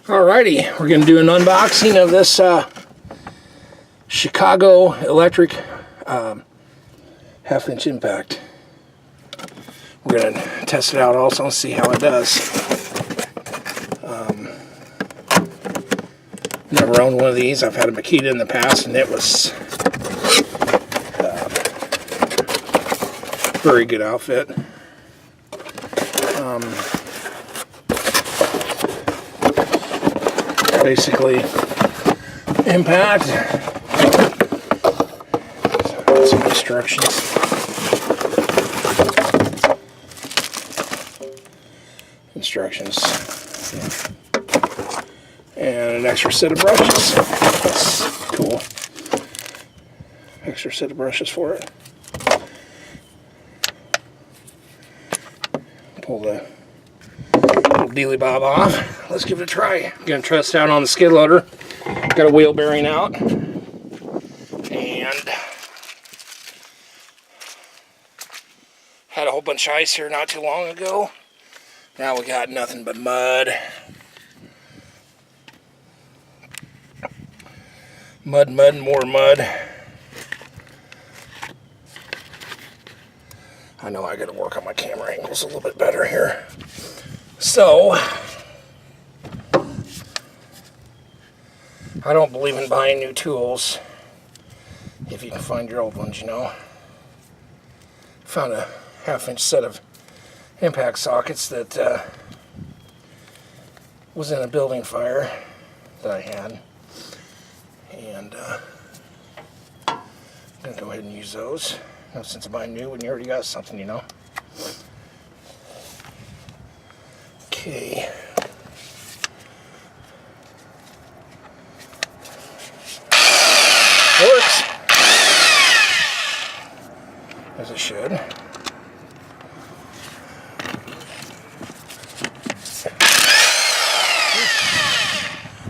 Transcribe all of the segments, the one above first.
Alrighty, we're going to do an unboxing of this Chicago Electric half-inch impact. We're going to test it out also and see how it does. Never owned one of these. I've had a Makita in the past and it was very good outfit. Basically, impact, some instructions. And an extra set of brushes. That's cool. Extra set of brushes for it. Pull the little dealy bob off. Let's give it a try. I'm going to test out on the skid loader. Got a wheel bearing out. And had a whole bunch of ice here not too long ago. Now we got nothing but mud. Mud, and more mud. I know I got to work on my camera angles a little bit better here. So, I don't believe in buying new tools if you can find your old ones, you know. Found a half-inch set of impact sockets that was in a building fire that I had. And I'm going to go ahead and use those. Now, since I'm buying new, when you already got something, you know. Okay. Works. As it should.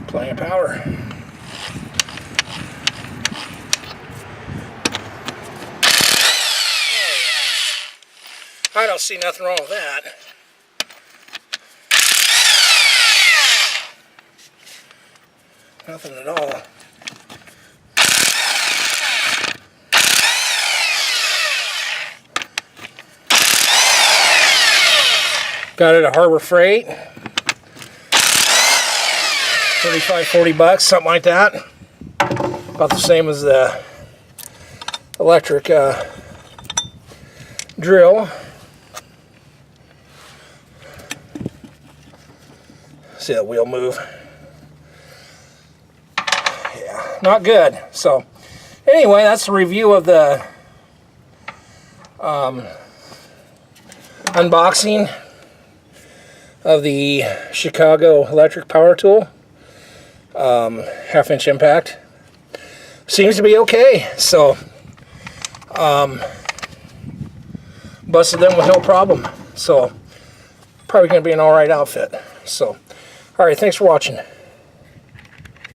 Plenty of power. I don't see nothing wrong with that. Nothing at all. Got it at Harbor Freight. 35, 40 bucks, something like that. About the same as the electric drill. See that wheel move? Yeah, not good. So, anyway, that's the review of the unboxing of the Chicago Electric Power Tool. Half-inch impact. Seems to be okay. So, busted them with no problem. So, probably going to be an alright outfit. So, alright, thanks for watching.